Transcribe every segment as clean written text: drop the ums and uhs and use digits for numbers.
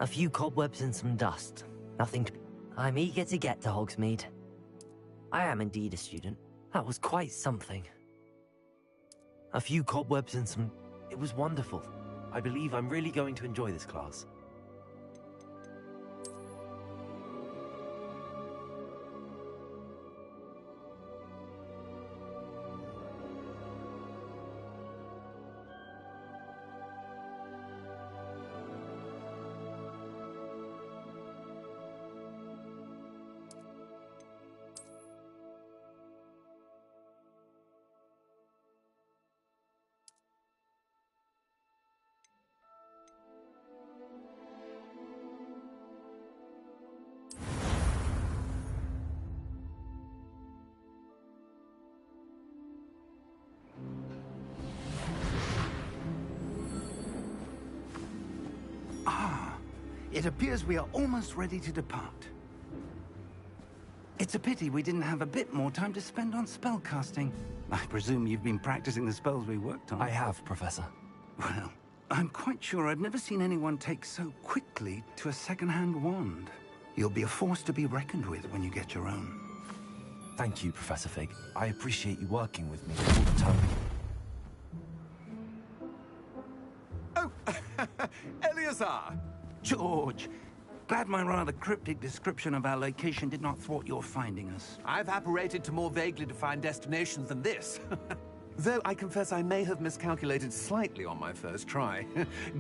A few cobwebs and some dust. Nothing to... I'm eager to get to Hogsmeade. I am indeed a student. That was quite something. A few cobwebs and some... It was wonderful. I believe I'm really going to enjoy this class. It appears we are almost ready to depart. It's a pity we didn't have a bit more time to spend on spellcasting. I presume you've been practicing the spells we worked on. I have, Professor. Well, I'm quite sure I've never seen anyone take so quickly to a second-hand wand. You'll be a force to be reckoned with when you get your own. Thank you, Professor Fig. I appreciate you working with me all the time. Oh, Eleazar! George, glad my rather cryptic description of our location did not thwart your finding us. I've apparated to more vaguely defined destinations than this. Though I confess I may have miscalculated slightly on my first try.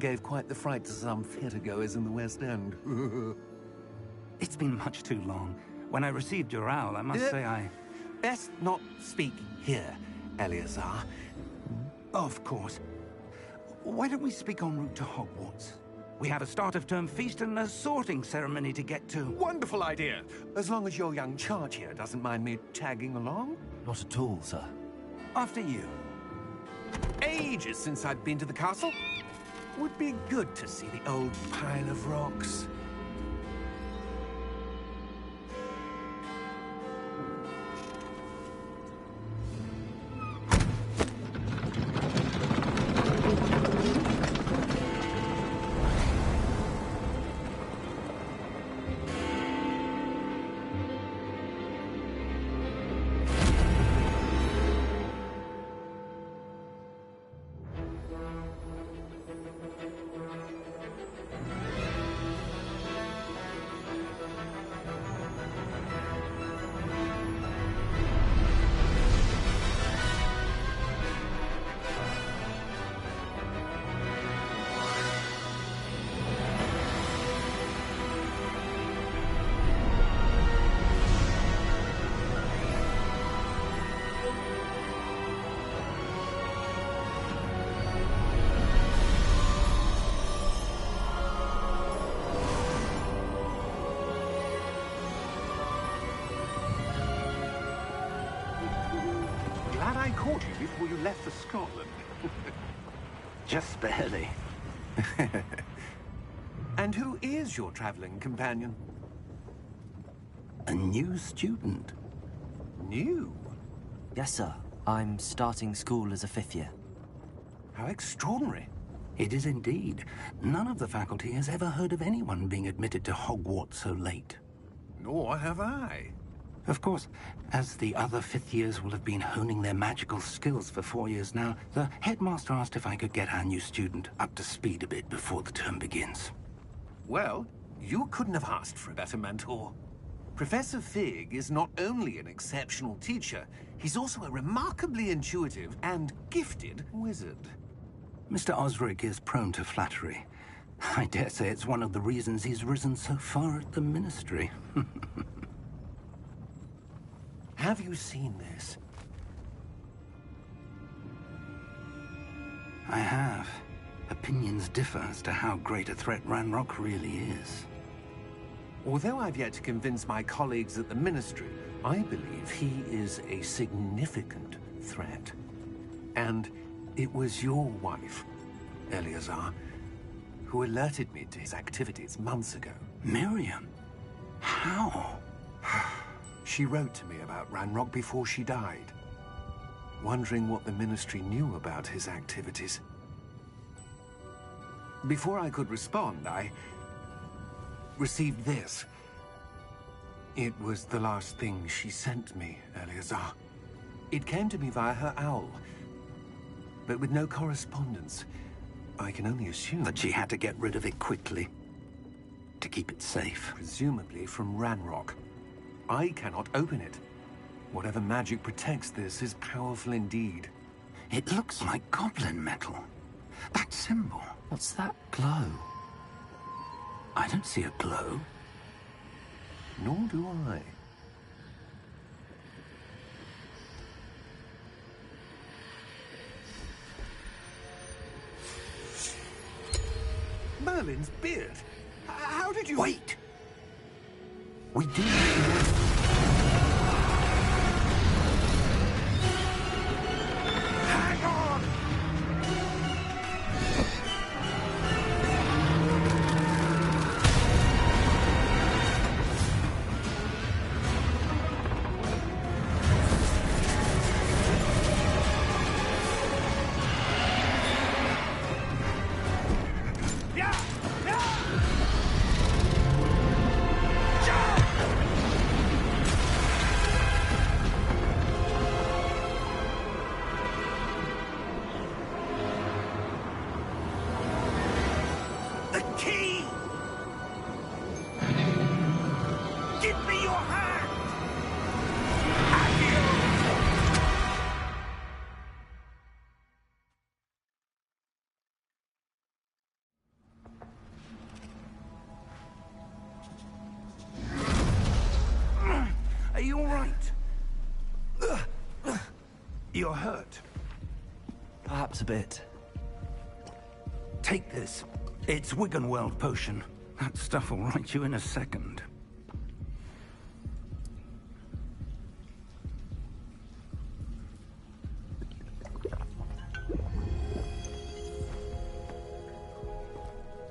Gave quite the fright to some theatre-goers in the West End. It's been much too long. When I received your owl, I must say I... Best not speak here, Eleazar. Of course. Why don't we speak en route to Hogwarts? We have a start-of-term feast and a sorting ceremony to get to. Wonderful idea! As long as your young charge here doesn't mind me tagging along. Not at all, sir. After you. Ages since I've been to the castle. Would be good to see the old pile of rocks. Glad I caught you before you left for Scotland. Just barely. And who is your traveling companion? A new student. New? Yes, sir. I'm starting school as a 5th year. How extraordinary. It is indeed. None of the faculty has ever heard of anyone being admitted to Hogwarts so late. Nor have I. Of course, as the other 5th years will have been honing their magical skills for 4 years now, the headmaster asked if I could get our new student up to speed a bit before the term begins. Well, you couldn't have asked for a better mentor. Professor Fig is not only an exceptional teacher, he's also a remarkably intuitive and gifted wizard. Mr. Osric is prone to flattery. I dare say it's one of the reasons he's risen so far at the Ministry. Have you seen this? I have. Opinions differ as to how great a threat Ranrock really is. Although I've yet to convince my colleagues at the Ministry, I believe he is a significant threat. And it was your wife, Eleazar, who alerted me to his activities months ago. Miriam? How? She wrote to me about Ranrock before she died, wondering what the Ministry knew about his activities. Before I could respond, I received this. It was the last thing she sent me, Eleazar. It came to me via her owl, but with no correspondence. I can only assume that she had to get rid of it quickly, to keep it safe. Presumably from Ranrock. I cannot open it. Whatever magic protects this is powerful indeed. It looks like goblin metal. That symbol. What's that glow? I don't see a glow. Nor do I. Merlin's beard. How did you... Wait! We do... Hang on! Are you all right? You're hurt. Perhaps a bit. Take this. It's Wiggenweld potion. That stuff will right you in a second.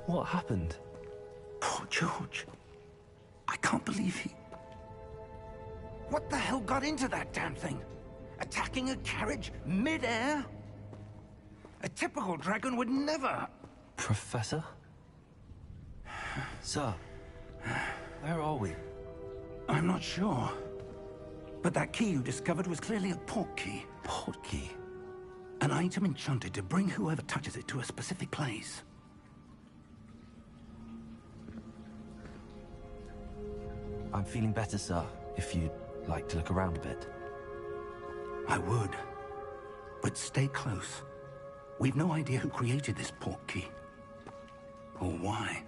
What happened? Poor George. I can't believe he... What the hell got into that damn thing? Attacking a carriage mid-air? A typical dragon would never... Professor? Sir, where are we? I'm not sure. But that key you discovered was clearly a port key. Port key? An item enchanted to bring whoever touches it to a specific place. I'm feeling better, sir, if you'd like to look around a bit. I would. But stay close. We've no idea who created this port key. Or why.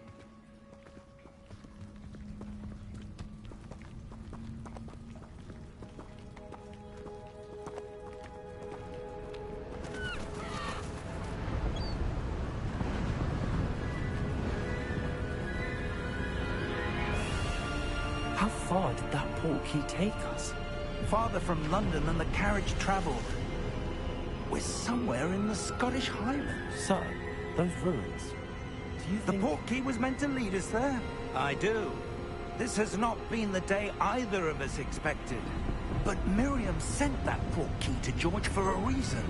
How far did that port key take us? Farther from London than the carriage traveled. We're somewhere in the Scottish Highlands. Sir, those ruins. Do you The think... port key was meant to lead us there? I do. This has not been the day either of us expected. But Miriam sent that port key to George for a reason.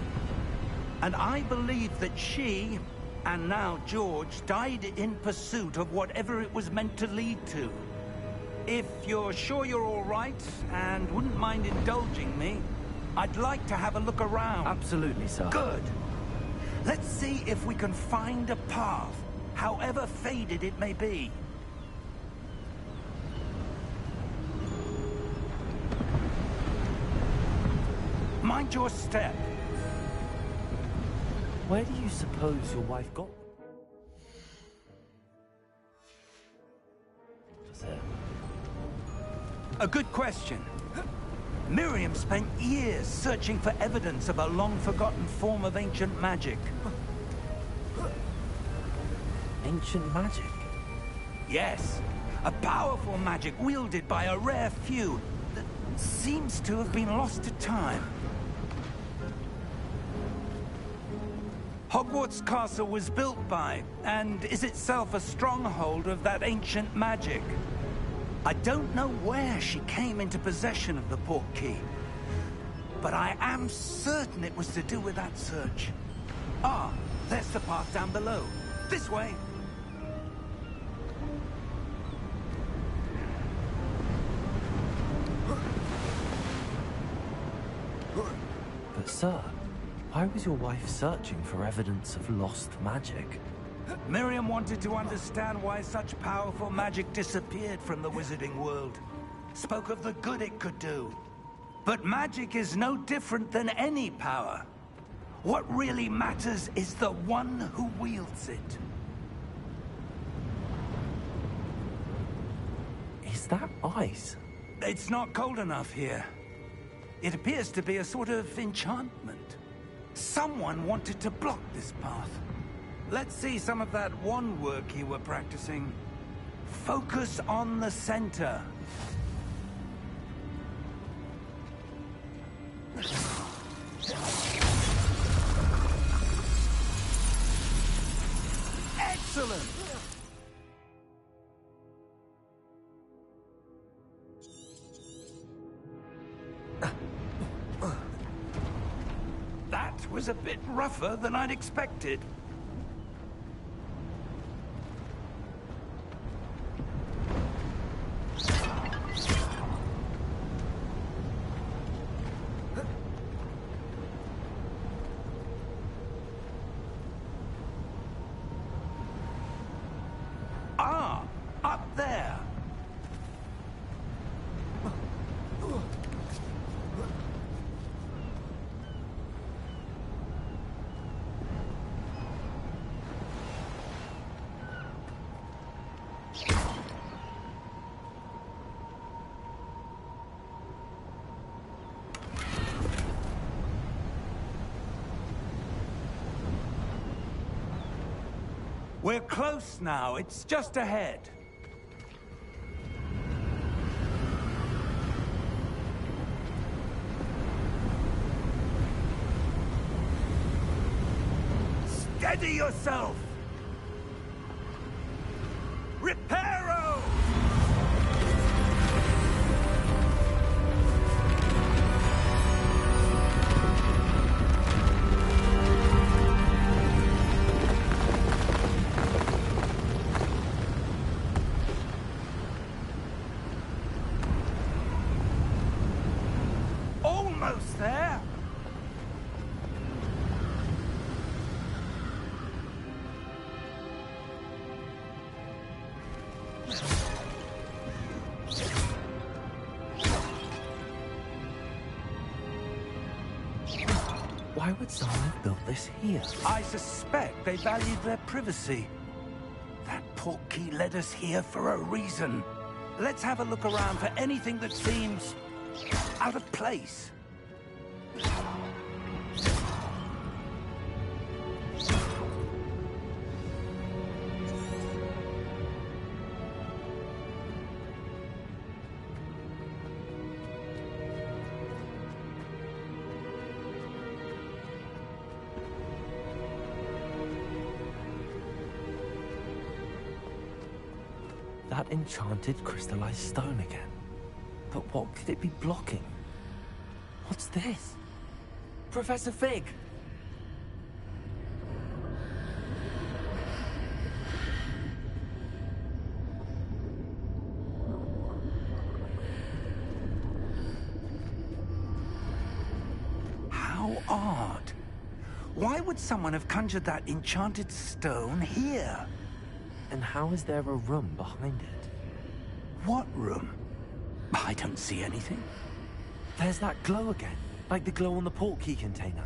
And I believe that she, and now George, died in pursuit of whatever it was meant to lead to. If you're sure you're all right, and wouldn't mind indulging me, I'd like to have a look around. Absolutely, sir. Good. Let's see if we can find a path, however faded it may be. Mind your step. Where do you suppose your wife got? Was it? A good question. Miriam spent years searching for evidence of a long-forgotten form of ancient magic. Ancient magic? Yes, a powerful magic wielded by a rare few that seems to have been lost to time. Hogwarts Castle was built by, and is itself a stronghold of that ancient magic. I don't know where she came into possession of the port key, but I am certain it was to do with that search. Ah, there's the path down below. This way. Sir, why was your wife searching for evidence of lost magic? Miriam wanted to understand why such powerful magic disappeared from the wizarding world. Spoke of the good it could do. But magic is no different than any power. What really matters is the one who wields it. Is that ice? It's not cold enough here. It appears to be a sort of enchantment. Someone wanted to block this path. Let's see some of that wand work you were practicing. Focus on the center. Excellent! That was a bit rougher than I'd expected. Ah, up there. We're close now. It's just ahead. Steady yourself! Reparo! Almost there! Why would someone have built this here? I suspect they valued their privacy. That portkey led us here for a reason. Let's have a look around for anything that seems out of place. That enchanted crystallized stone again. But what could it be blocking? What's this? Professor Fig! How odd. Why would someone have conjured that enchanted stone here? And how is there a room behind it? What room? I don't see anything. There's that glow again, like the glow on the portkey container.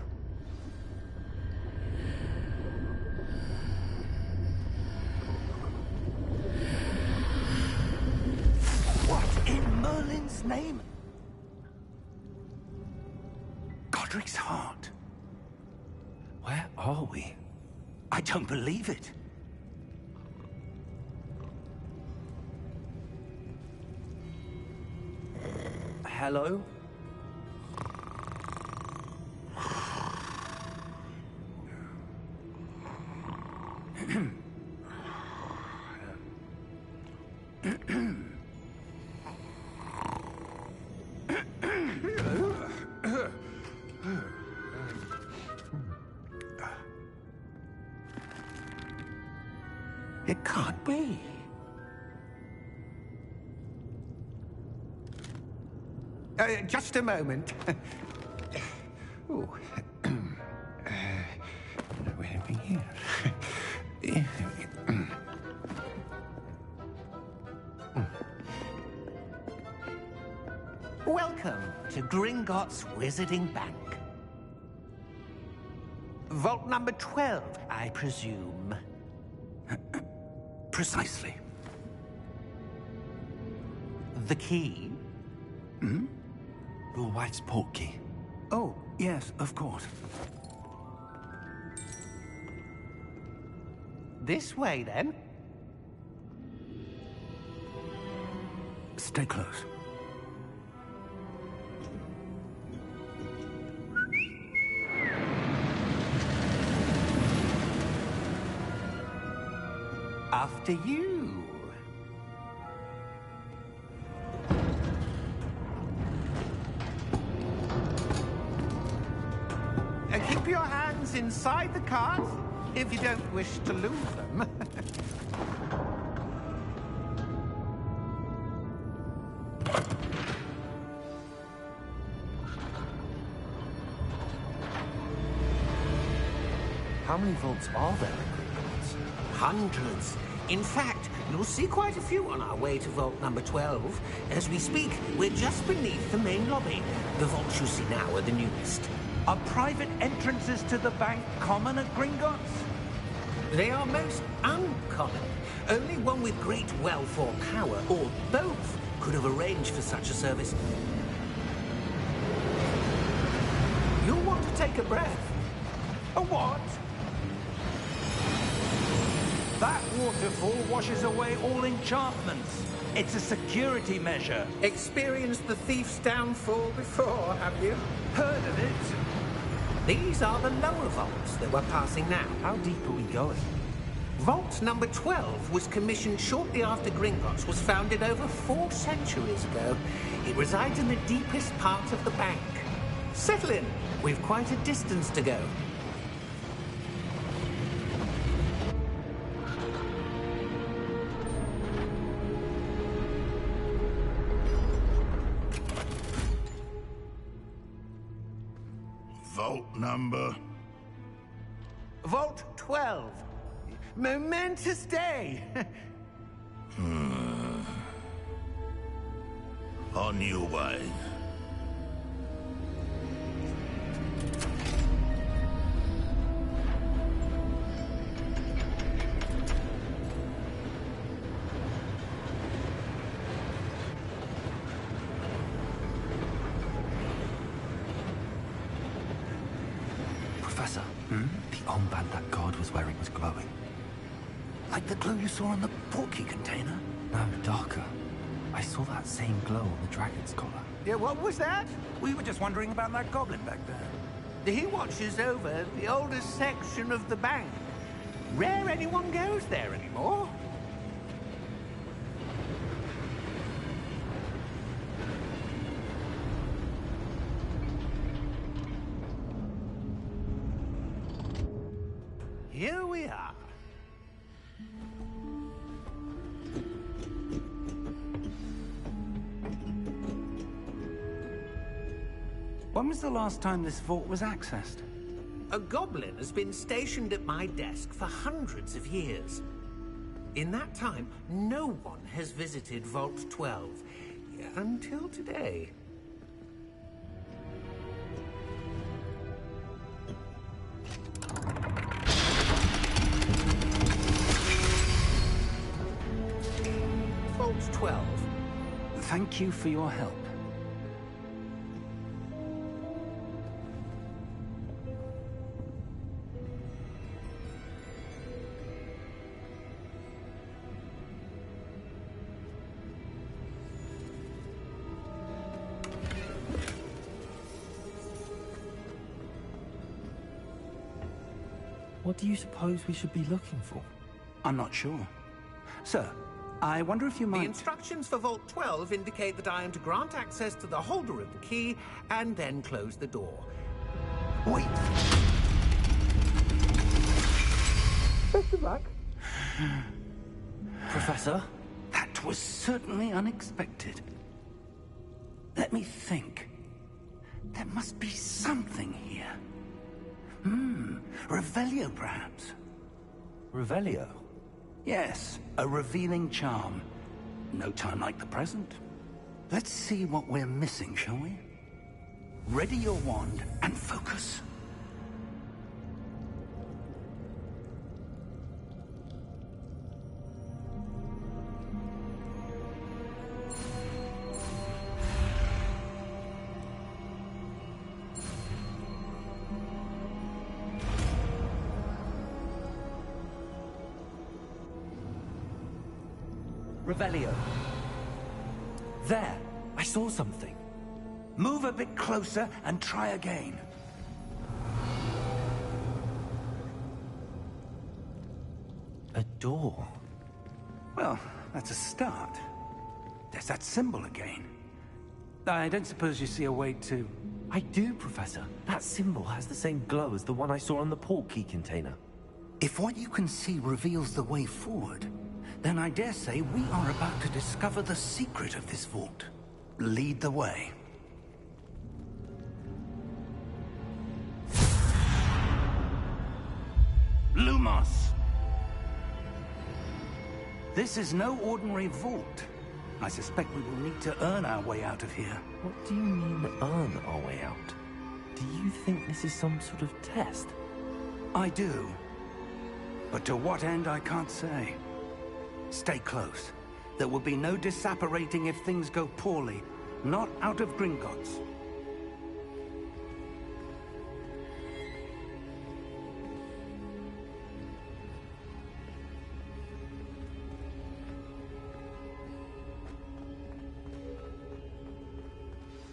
What in Merlin's name? Godric's heart. Where are we? I don't believe it. Hello? It can't be. Just a moment. Oh. Where are we here? Welcome to Gringotts Wizarding Bank. Vault number 12, I presume. Precisely. The key? Your wife's portkey. Oh, yes, of course. This way, then. Stay close. After you. Keep your hands inside the cart if you don't wish to lose them. How many vaults are there in Gringotts? Hundreds. In fact, you'll see quite a few on our way to vault number 12. As we speak, we're just beneath the main lobby. The vaults you see now are the newest. Are private entrances to the bank common at Gringotts? They are most uncommon. Only one with great wealth or power, or both, could have arranged for such a service. You'll want to take a breath. A what? That waterfall washes away all enchantments. It's a security measure. Experienced the thief's downfall before, have you? Heard of it? These are the lower vaults that we're passing now. How deep are we going? Vault number 12 was commissioned shortly after Gringotts was founded over 4 centuries ago. It resides in the deepest part of the bank. Settle in. We've quite a distance to go. Vault number? Vault 12. Momentous day. On your way. Professor, the armband that guard was wearing was glowing. Like the glow you saw on the portkey container? No, darker. I saw that same glow on the dragon's collar. Yeah, what was that? We were just wondering about that goblin back there. He watches over the oldest section of the bank. Rare anyone goes there anymore. Here we are. When was the last time this vault was accessed? A goblin has been stationed at my desk for hundreds of years. In that time, no one has visited Vault 12. Until today. Vault 12. Thank you for your help. What do you suppose we should be looking for? I'm not sure. Sir, I wonder if you might... The instructions for Vault 12 indicate that I am to grant access to the holder of the key and then close the door. Wait! Best of luck. Professor? That was certainly unexpected. Let me think. There must be something here. Revelio, perhaps? Revelio? Yes, a revealing charm. No time like the present. Let's see what we're missing, shall we? Ready your wand and focus. Revelio. There! I saw something. Move a bit closer and try again. A door. Well, that's a start. There's that symbol again. I don't suppose you see a way to... I do, Professor. That symbol has the same glow as the one I saw on the port key container. If what you can see reveals the way forward, then I dare say we are about to discover the secret of this vault. Lead the way. Lumos! This is no ordinary vault. I suspect we will need to earn our way out of here. What do you mean, earn our way out? Do you think this is some sort of test? I do. But to what end, I can't say. Stay close. There will be no disapparating if things go poorly. Not out of Gringotts.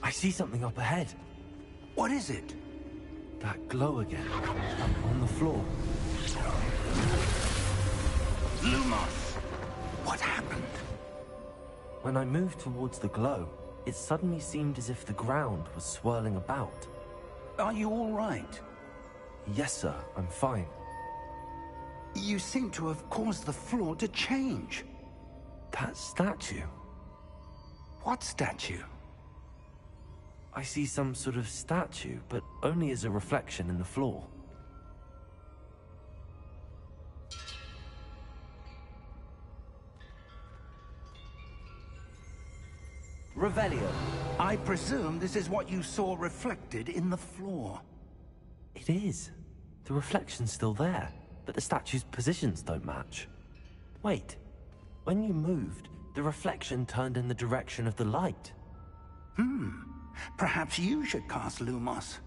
I see something up ahead. What is it? That glow again. Up on the floor. Lumos! What happened? When I moved towards the glow, it suddenly seemed as if the ground was swirling about. Are you all right? Yes, sir. I'm fine. You seem to have caused the floor to change. That statue. What statue? I see some sort of statue, but only as a reflection in the floor. Revelio. I presume this is what you saw reflected in the floor. It is. The reflection's still there, but the statue's positions don't match. Wait. When you moved, the reflection turned in the direction of the light. Perhaps you should cast Lumos.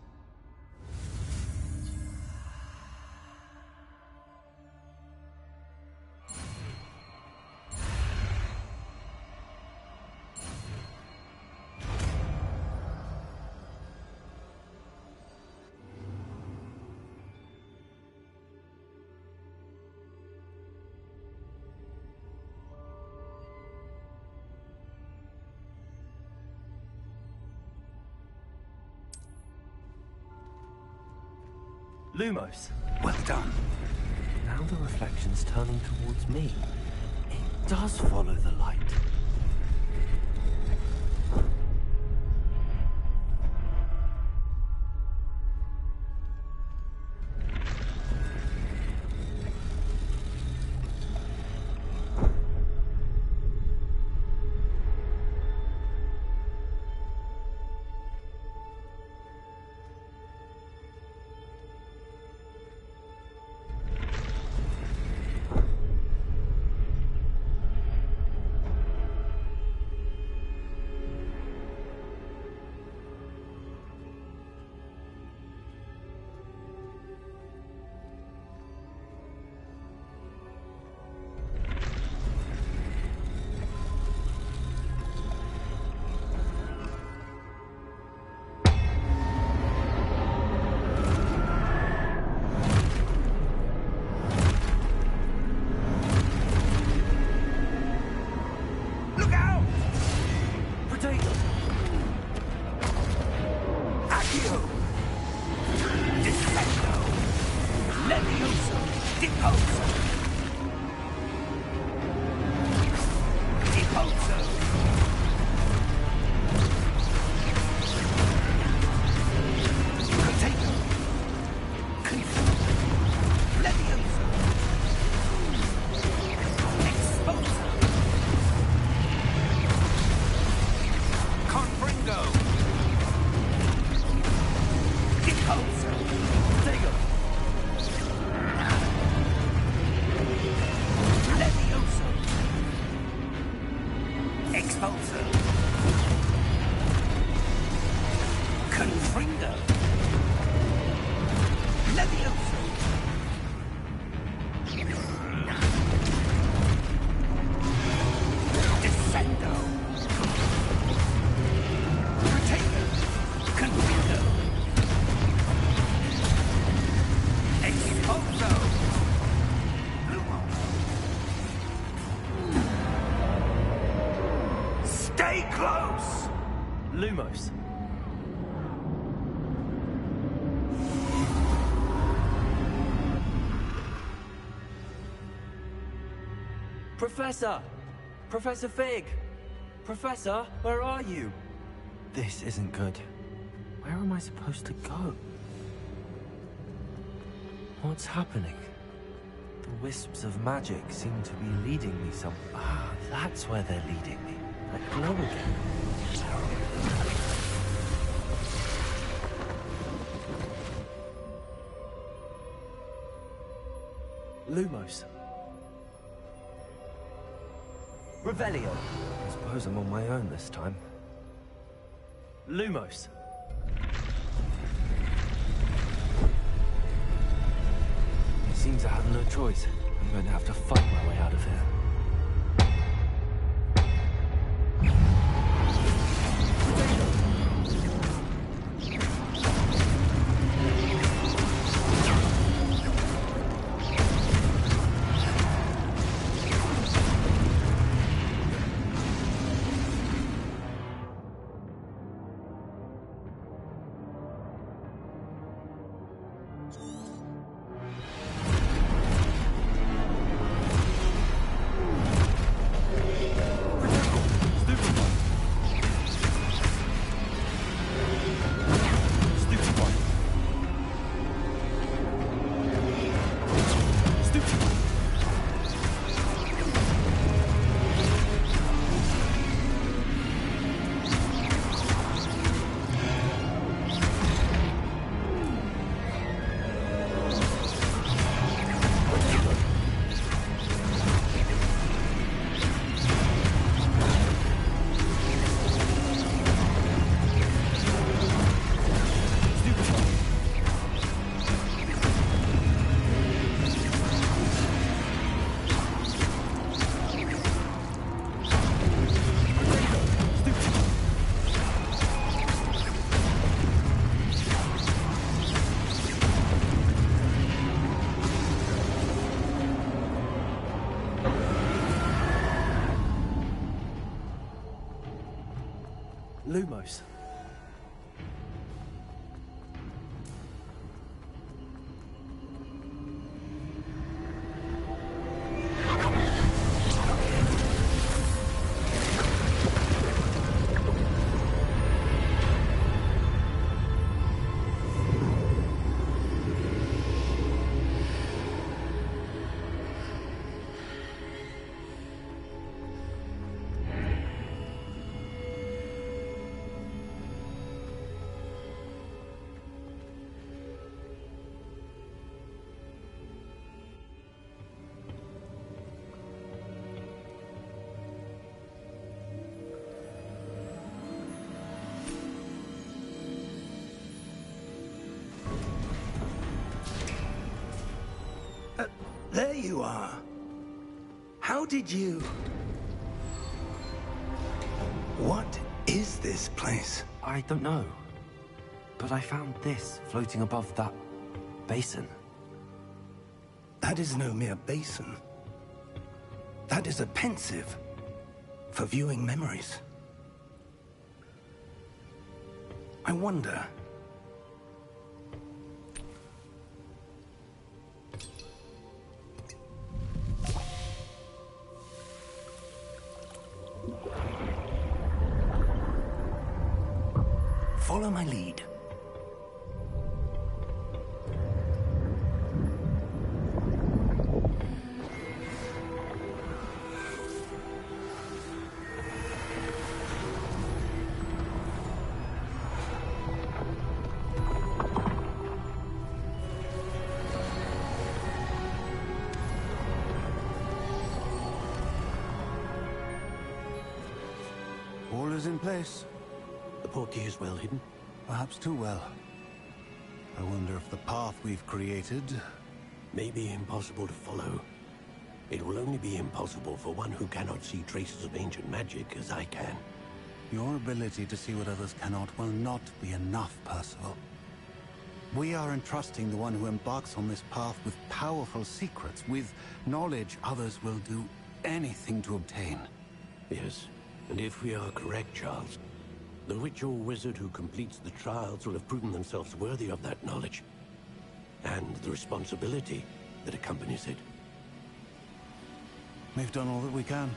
Lumos. Well done. Now the reflection's turning towards me. It does follow the light. Fungo! Repulsor! Diggle! Levioso! Expulsor! Confringo! Levioso! Descendo! Retainer! Confringo! Expulso! Stay close! Lumos. Professor! Professor Fig! Professor, where are you? This isn't good. Where am I supposed to go? What's happening? The wisps of magic seem to be leading me some... Ah, that's where they're leading me. That glow again. Lumos. Revelio. I suppose I'm on my own this time. Lumos. It seems I have no choice. I'm going to have to fight my way out of here. Lumos. There you are. How did you... What is this place? I don't know. But I found this floating above that basin. That is no mere basin. That is a pensive for viewing memories. I wonder... Follow my lead. All is in place. The portkey is well hidden? Perhaps too well. I wonder if the path we've created... May be impossible to follow. It will only be impossible for one who cannot see traces of ancient magic as I can. Your ability to see what others cannot will not be enough, Percival. We are entrusting the one who embarks on this path with powerful secrets, with knowledge others will do anything to obtain. Yes, and if we are correct, Charles, the witch or wizard who completes the trials will have proven themselves worthy of that knowledge, and the responsibility that accompanies it. We've done all that we can.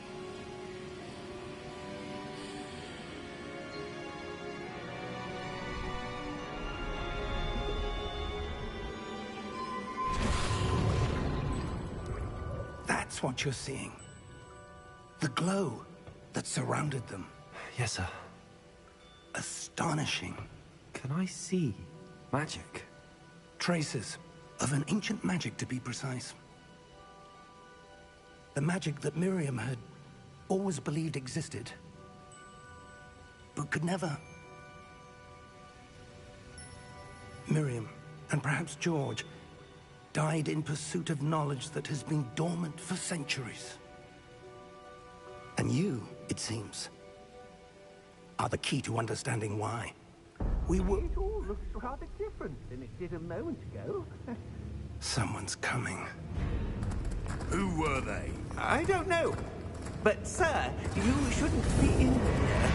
That's what you're seeing. The glow that surrounded them. Yes, sir. Astonishing. Can I see magic? Traces of an ancient magic, to be precise. The magic that Miriam had always believed existed, but could never. Miriam, and perhaps George, died in pursuit of knowledge that has been dormant for centuries. And you, it seems, are the key to understanding why. We were... It all looks rather different than it did a moment ago. Someone's coming. Who were they? I don't know. But, sir, you shouldn't be in here.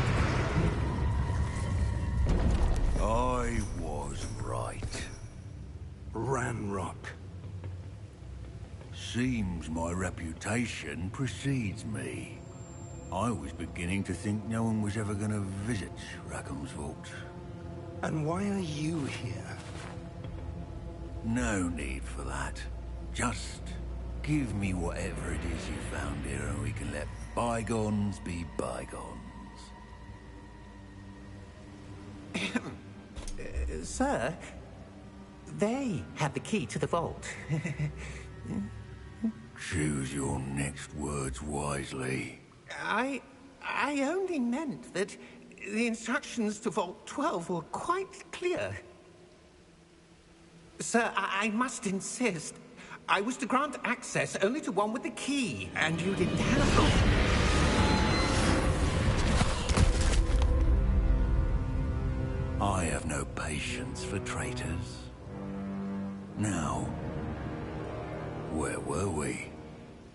I was right. Ranrock. Seems my reputation precedes me. I was beginning to think no one was ever going to visit Rackham's vault. And why are you here? No need for that. Just give me whatever it is you found here and we can let bygones be bygones. Sir, they have the key to the vault. Choose your next words wisely. I only meant that the instructions to Vault 12 were quite clear. Sir, I must insist. I was to grant access only to one with the key, and you didn't have... I have no patience for traitors. Now, where were we?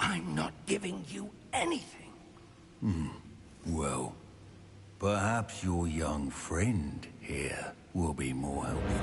I'm not giving you anything. Well, perhaps your young friend here will be more helpful.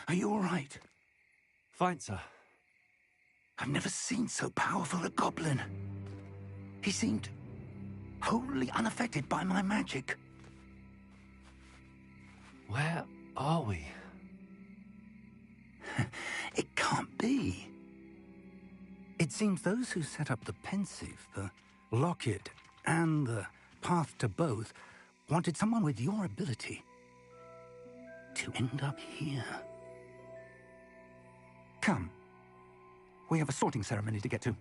Are you all right? Fine, sir. I've never seen so powerful a goblin. He seemed wholly unaffected by my magic. Where are we? It can't be. It seems those who set up the pensive, the locket, and the path to both wanted someone with your ability to end up here. Come. We have a sorting ceremony to get to.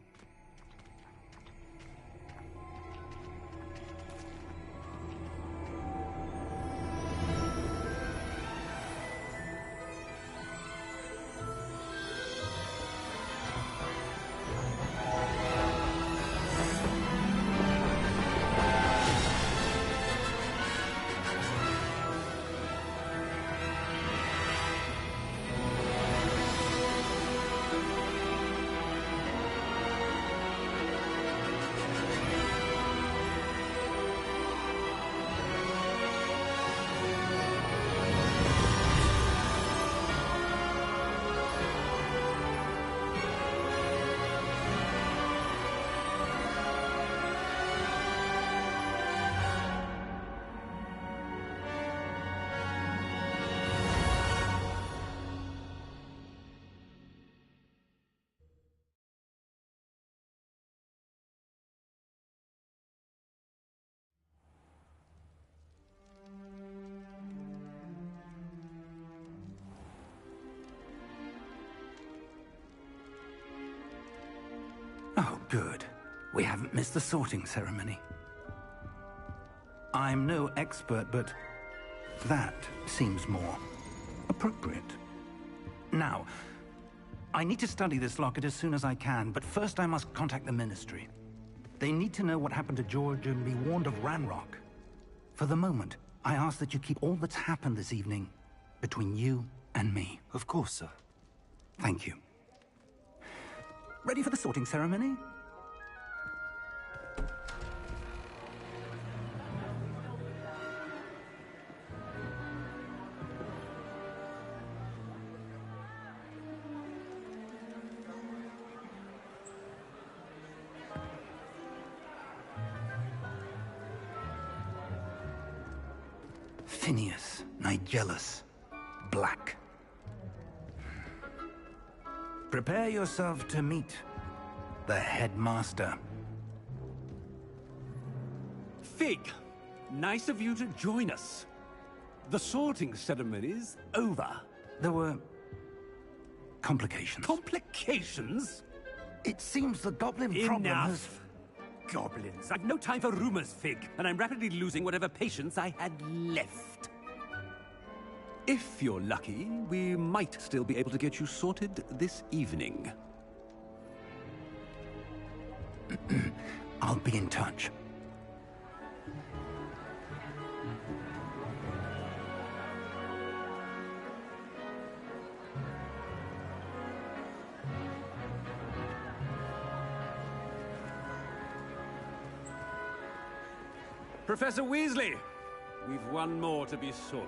Oh, good. We haven't missed the sorting ceremony. I'm no expert, but that seems more appropriate. Now, I need to study this locket as soon as I can, but first I must contact the Ministry. They need to know what happened to George and be warned of Ranrock. For the moment, I ask that you keep all that's happened this evening between you and me. Of course, sir. Thank you. Ready for the sorting ceremony? Phineas, Nigellus, Black. Prepare yourself to meet the headmaster. Fig, nice of you to join us. The sorting ceremony's over. There were complications. Complications? It seems the goblin problem has... Enough! Goblins. I've no time for rumors, Fig, and I'm rapidly losing whatever patience I had left. If you're lucky, we might still be able to get you sorted this evening. I'll be in touch. Professor Weasley, we've one more to be sorted.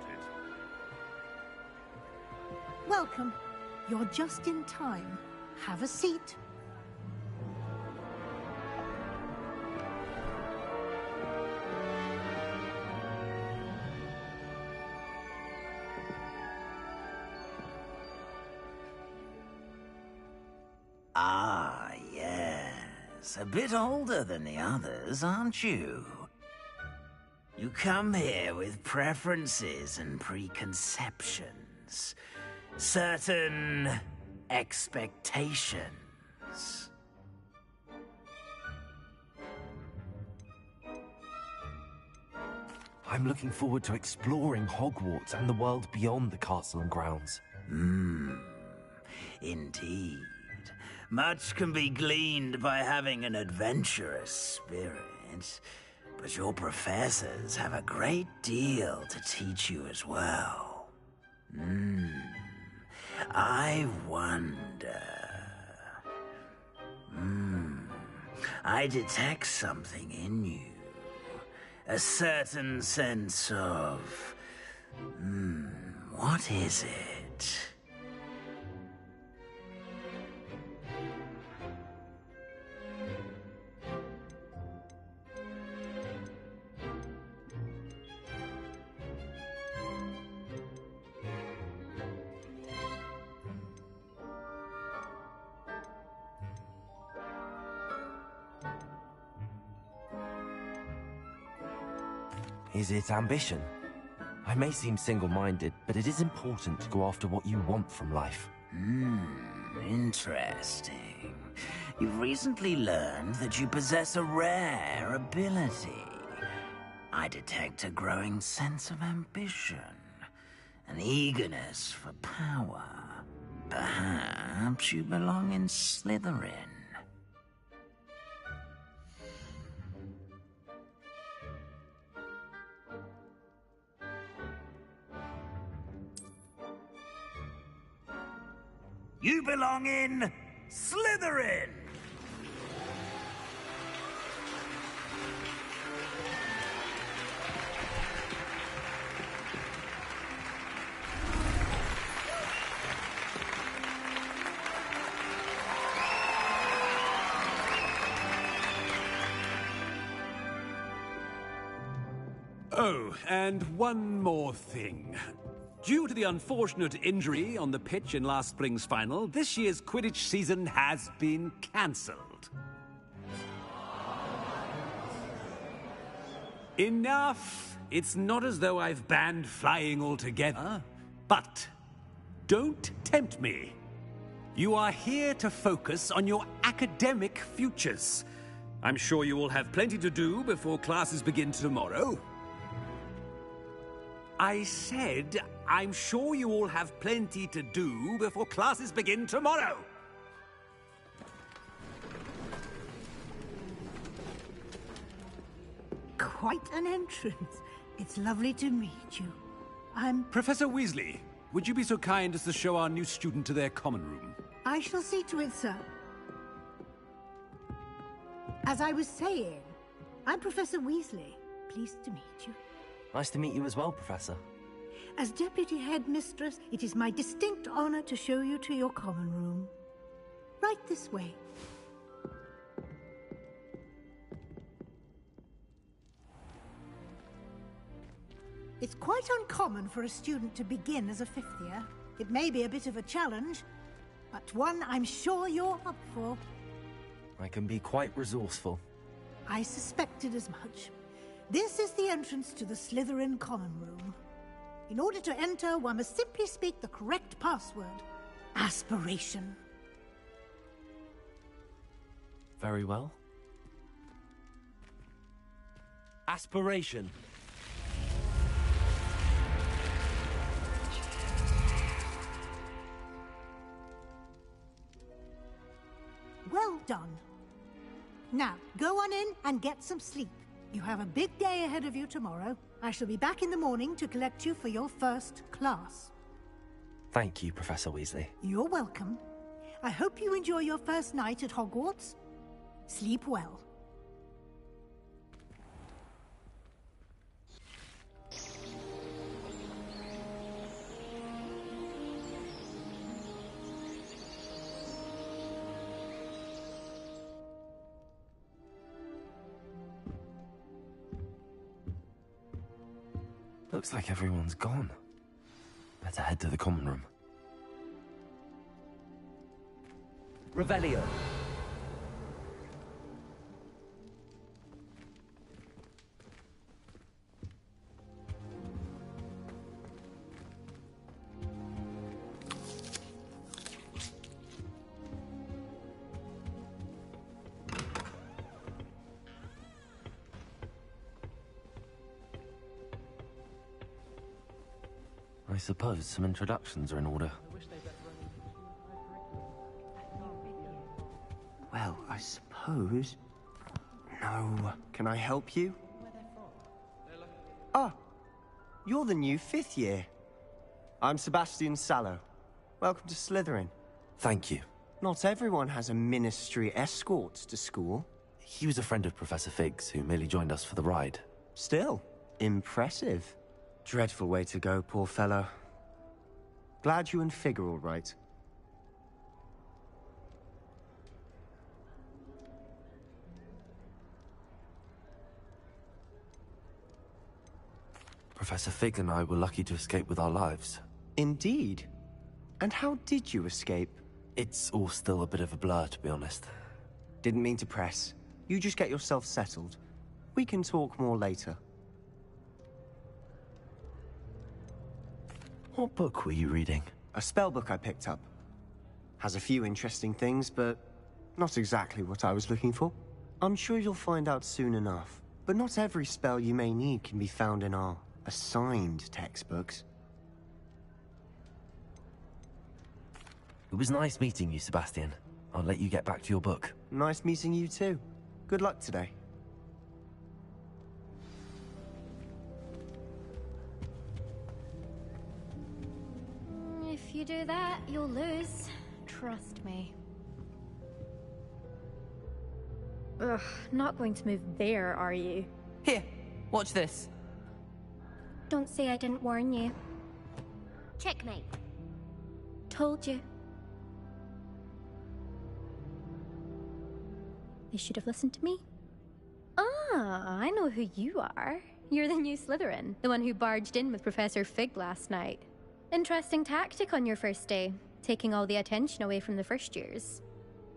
Welcome. You're just in time. Have a seat. Ah, yes. A bit older than the others, aren't you? You come here with preferences and preconceptions. Certain expectations. I'm looking forward to exploring Hogwarts and the world beyond the castle and grounds. Indeed. Much can be gleaned by having an adventurous spirit, but your professors have a great deal to teach you as well. I wonder... I detect something in you. A certain sense of... what is it? Is it ambition? I may seem single-minded, but it is important to go after what you want from life. Interesting. You've recently learned that you possess a rare ability. I detect a growing sense of ambition, an eagerness for power. Perhaps you belong in Slytherin. You belong in Slytherin! Oh, and one more thing. Due to the unfortunate injury on the pitch in last spring's final, this year's Quidditch season has been cancelled. Enough! It's not as though I've banned flying altogether, but don't tempt me. You are here to focus on your academic futures. I'm sure you will have plenty to do before classes begin tomorrow. I said, I'm sure you all have plenty to do before classes begin tomorrow. Quite an entrance. It's lovely to meet you. I'm... Professor Weasley, would you be so kind as to show our new student to their common room? I shall see to it, sir. As I was saying, I'm Professor Weasley. Pleased to meet you. Nice to meet you as well, Professor. As Deputy Headmistress, it is my distinct honor to show you to your common room. Right this way. It's quite uncommon for a student to begin as a fifth year. It may be a bit of a challenge, but one I'm sure you're up for. I can be quite resourceful. I suspected as much. This is the entrance to the Slytherin common room. In order to enter, one must simply speak the correct password. Aspiration. Very well. Aspiration. Well done. Now, go on in and get some sleep. You have a big day ahead of you tomorrow. I shall be back in the morning to collect you for your first class. Thank you, Professor Weasley. You're welcome. I hope you enjoy your first night at Hogwarts. Sleep well. Looks like everyone's gone. Better head to the common room. Revelio. I suppose some introductions are in order. Well, I suppose... No. Can I help you? Ah, you're the new fifth year. I'm Sebastian Sallow. Welcome to Slytherin. Thank you. Not everyone has a ministry escort to school. He was a friend of Professor Fig's who merely joined us for the ride. Still, impressive. Dreadful way to go, poor fellow. Glad you and Fig are all right. Professor Fig and I were lucky to escape with our lives. Indeed. And how did you escape? It's all still a bit of a blur, to be honest. Didn't mean to press. You just get yourself settled. We can talk more later. What book were you reading? A spell book I picked up. Has a few interesting things, but not exactly what I was looking for. I'm sure you'll find out soon enough. But not every spell you may need can be found in our assigned textbooks. It was nice meeting you, Sebastian. I'll let you get back to your book. Nice meeting you too. Good luck today. If you do that, you'll lose. Trust me. Ugh, not going to move there, are you? Here, watch this. Don't say I didn't warn you. Checkmate. Told you. You should have listened to me. Ah, I know who you are. You're the new Slytherin, the one who barged in with Professor Fig last night. Interesting tactic on your first day, taking all the attention away from the first years.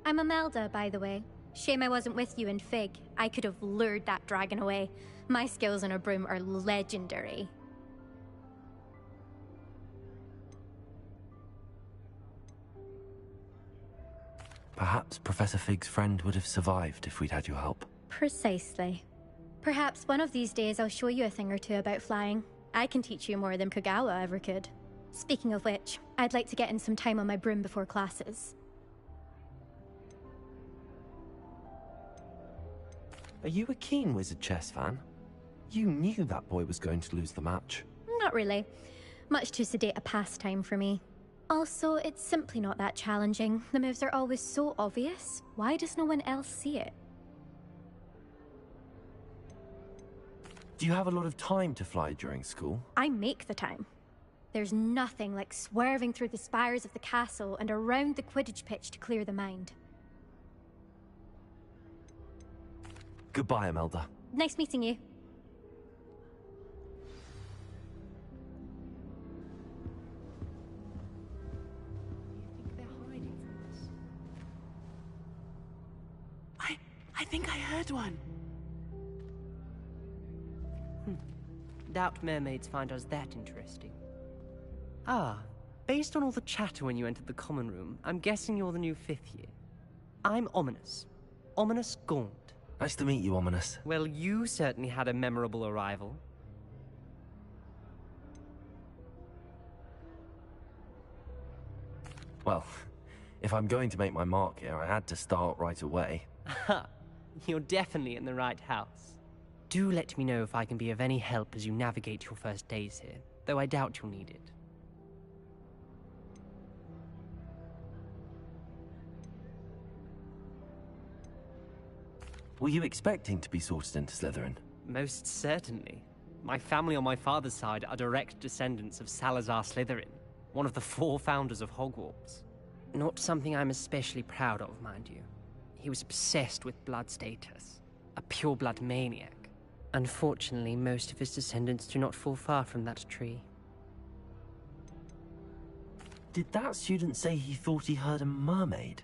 I'm Imelda, by the way. Shame I wasn't with you in Fig. I could have lured that dragon away. My skills on a broom are legendary. Perhaps Professor Fig's friend would have survived if we'd had your help. Precisely. Perhaps one of these days I'll show you a thing or two about flying. I can teach you more than Kagawa ever could. Speaking of which, I'd like to get in some time on my broom before classes. Are you a keen Wizard chess fan? You knew that boy was going to lose the match. Not really. Much too sedate a pastime for me. Also, it's simply not that challenging. The moves are always so obvious. Why does no one else see it? Do you have a lot of time to fly during school? I make the time. There's nothing like swerving through the spires of the castle and around the Quidditch pitch to clear the mind. Goodbye, Imelda. Nice meeting you. I think I heard one. Doubt mermaids find us that interesting. Ah, based on all the chatter when you entered the common room, I'm guessing you're the new 5th year. I'm Ominous. Ominous Gaunt. Nice to meet you, Ominous. Well, you certainly had a memorable arrival. Well, if I'm going to make my mark here, I had to start right away. Ha! You're definitely in the right house. Do let me know if I can be of any help as you navigate your first days here, though I doubt you'll need it. Were you expecting to be sorted into Slytherin? Most certainly. My family on my father's side are direct descendants of Salazar Slytherin, one of the 4 founders of Hogwarts. Not something I'm especially proud of, mind you. He was obsessed with blood status, a pure-blood maniac. Unfortunately, most of his descendants do not fall far from that tree. Did that student say he thought he heard a mermaid?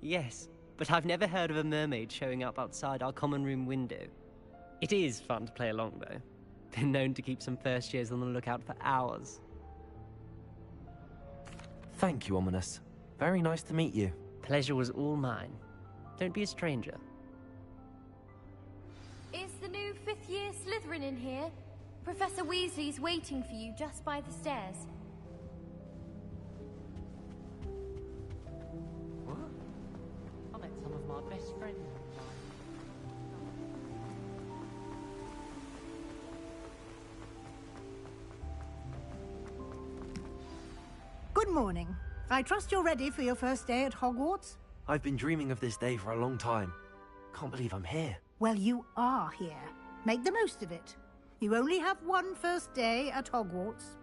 Yes, but I've never heard of a mermaid showing up outside our common room window. It is fun to play along, though. Been known to keep some first years on the lookout for hours. Thank you, Ominous. Very nice to meet you. Pleasure was all mine. Don't be a stranger. Is the new 5th year Slytherin in here? Professor Weasley's waiting for you just by the stairs. What? I met some of my best friends. Good morning. I trust you're ready for your first day at Hogwarts? I've been dreaming of this day for a long time. Can't believe I'm here. Well, you are here. Make the most of it. You only have one first day at Hogwarts.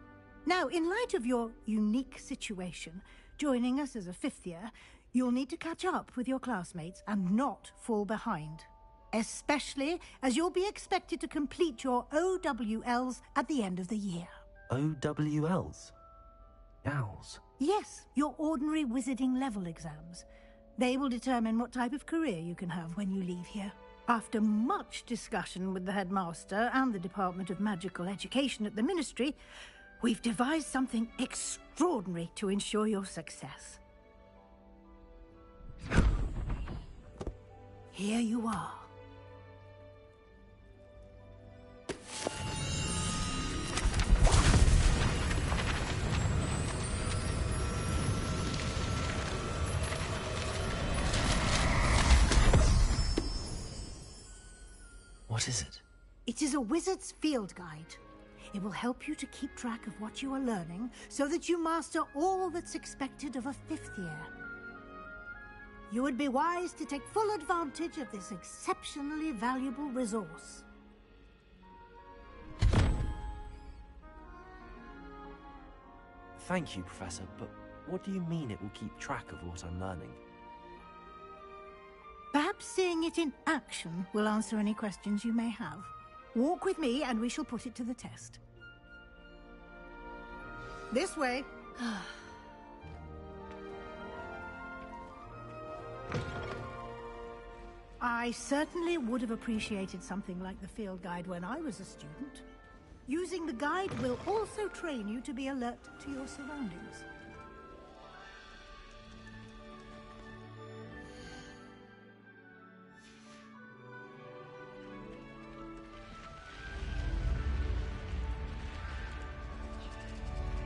Now, in light of your unique situation, joining us as a 5th year, you'll need to catch up with your classmates and not fall behind. Especially as you'll be expected to complete your OWLs at the end of the year. OWLs? Owls? Yes, your ordinary wizarding level exams. They will determine what type of career you can have when you leave here. After much discussion with the headmaster and the Department of Magical Education at the Ministry, we've devised something extraordinary to ensure your success. Here you are. What is it? It is a wizard's field guide. It will help you to keep track of what you are learning so that you master all that's expected of a 5th year. You would be wise to take full advantage of this exceptionally valuable resource. Thank you, Professor, but what do you mean it will keep track of what I'm learning? Perhaps seeing it in action will answer any questions you may have. Walk with me and we shall put it to the test. This way. I certainly would have appreciated something like the field guide when I was a student. Using the guide will also train you to be alert to your surroundings.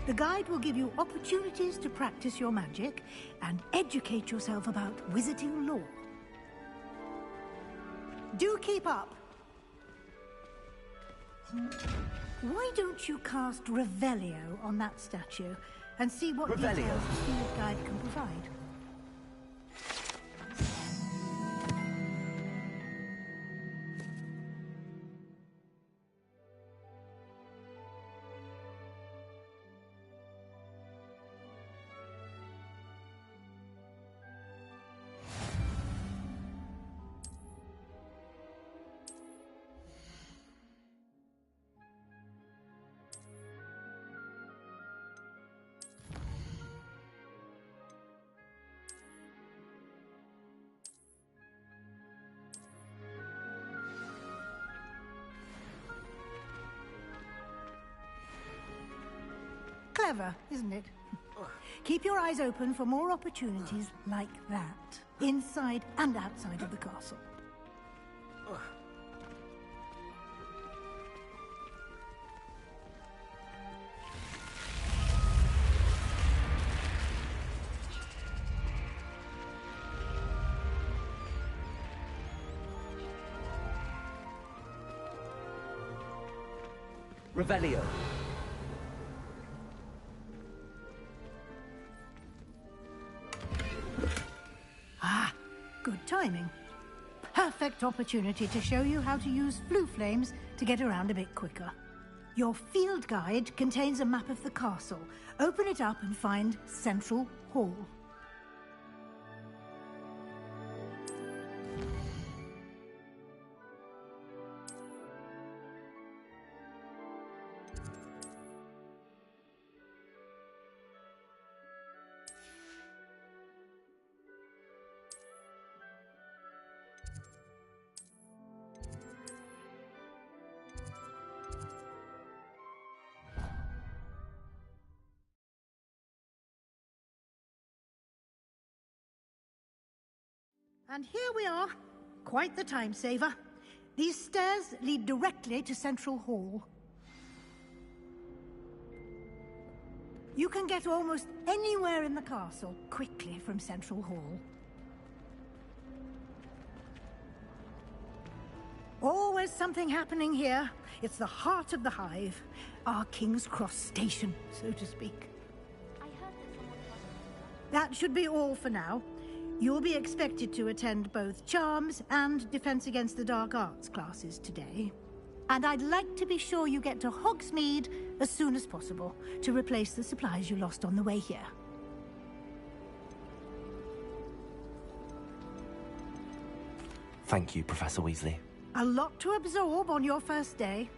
The guide will give you opportunities to practice your magic and educate yourself about wizarding lore. Do keep up. Why don't you cast Revelio on that statue and see what details the field guide can provide? Clever, isn't it? Keep your eyes open for more opportunities like that, inside and outside of the castle. Revelio. Good timing. Perfect opportunity to show you how to use flue flames to get around a bit quicker. Your field guide contains a map of the castle. Open it up and find Central Hall. And here we are. Quite the time saver. These stairs lead directly to Central Hall. You can get almost anywhere in the castle quickly from Central Hall. Always something happening here. It's the heart of the Hive. Our King's Cross station, so to speak. That should be all for now. You'll be expected to attend both Charms and Defense Against the Dark Arts classes today. And I'd like to be sure you get to Hogsmeade as soon as possible to replace the supplies you lost on the way here. Thank you, Professor Weasley. A lot to absorb on your first day,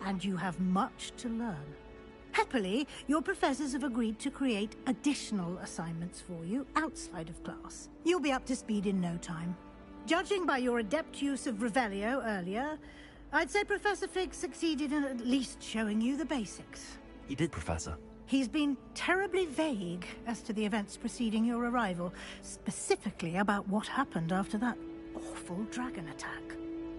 and you have much to learn. Happily, your professors have agreed to create additional assignments for you outside of class. You'll be up to speed in no time. Judging by your adept use of Revelio earlier, I'd say Professor Fig succeeded in at least showing you the basics. He did, Professor. He's been terribly vague as to the events preceding your arrival, specifically about what happened after that awful dragon attack.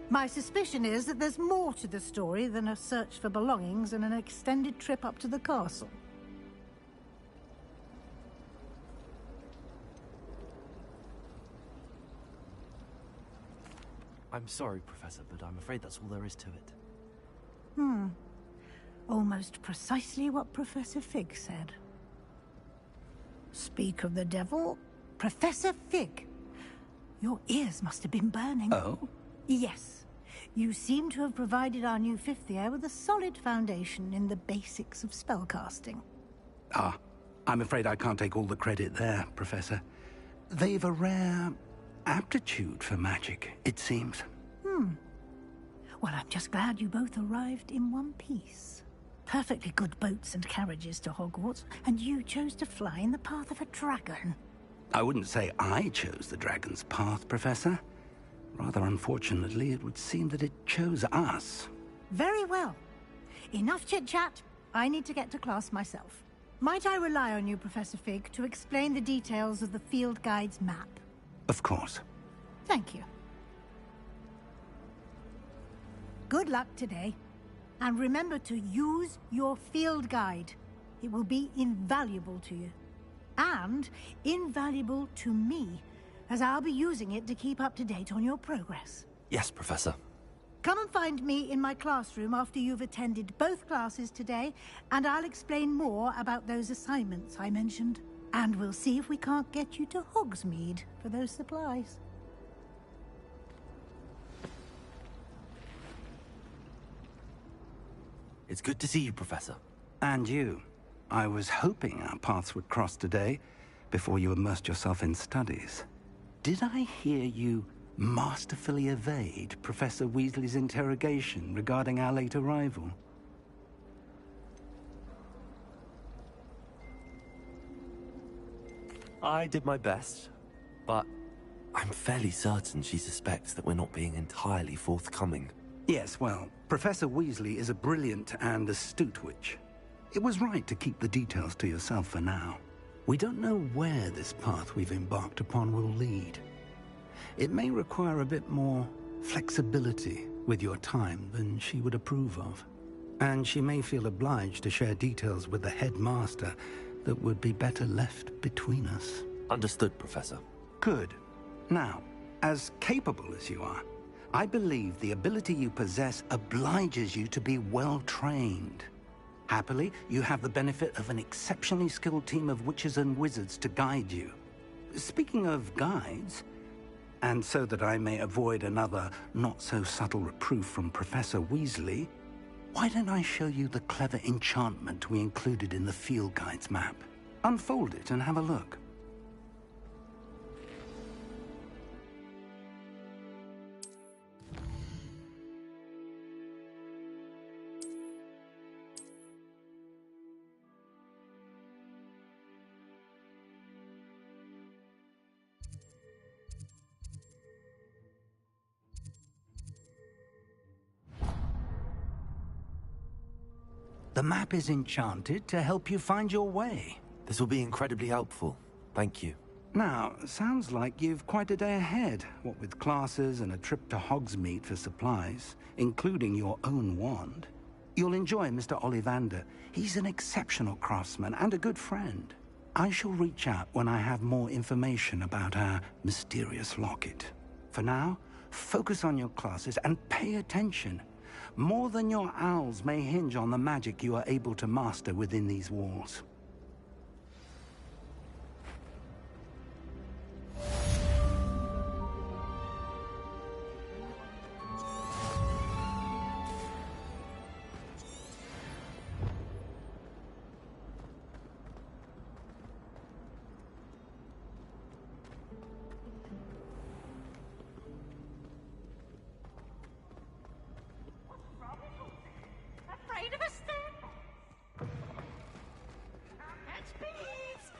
My suspicion is that there's more to the story than a search for belongings and an extended trip up to the castle. I'm sorry, Professor, but I'm afraid that's all there is to it. Almost precisely what Professor Fig said. Speak of the devil, Professor Fig. Your ears must have been burning. Oh? Yes. You seem to have provided our new fifth year with a solid foundation in the basics of spellcasting. Ah, I'm afraid I can't take all the credit there, Professor. They've a rare aptitude for magic, it seems. Well, I'm just glad you both arrived in one piece. Perfectly good boats and carriages to Hogwarts, and you chose to fly in the path of a dragon. I wouldn't say I chose the dragon's path, Professor. Rather unfortunately, it would seem that it chose us. Very well. Enough chit-chat. I need to get to class myself. Might I rely on you, Professor Fig, to explain the details of the field guide's map? Of course. Thank you. Good luck today. And remember to use your field guide. It will be invaluable to you. And invaluable to me, as I'll be using it to keep up to date on your progress. Yes, Professor. Come and find me in my classroom after you've attended both classes today, and I'll explain more about those assignments I mentioned. And we'll see if we can't get you to Hogsmeade for those supplies. It's good to see you, Professor. And you. I was hoping our paths would cross today, before you immersed yourself in studies. Did I hear you masterfully evade Professor Weasley's interrogation regarding our late arrival? I did my best, but I'm fairly certain she suspects that we're not being entirely forthcoming. Yes, well, Professor Weasley is a brilliant and astute witch. It was right to keep the details to yourself for now. We don't know where this path we've embarked upon will lead. It may require a bit more flexibility with your time than she would approve of. And she may feel obliged to share details with the headmaster that would be better left between us. Understood, Professor. Good. Now, as capable as you are, I believe the ability you possess obliges you to be well-trained. Happily, you have the benefit of an exceptionally skilled team of witches and wizards to guide you. Speaking of guides, and so that I may avoid another not-so-subtle reproof from Professor Weasley, why don't I show you the clever enchantment we included in the field guide's map? Unfold it and have a look. The map is enchanted to help you find your way. This will be incredibly helpful. Thank you. Now, sounds like you've quite a day ahead, what with classes and a trip to Hogsmeade for supplies, including your own wand. You'll enjoy Mr. Ollivander. He's an exceptional craftsman and a good friend. I shall reach out when I have more information about our mysterious locket. For now, focus on your classes and pay attention. More than your owls may hinge on the magic you are able to master within these walls.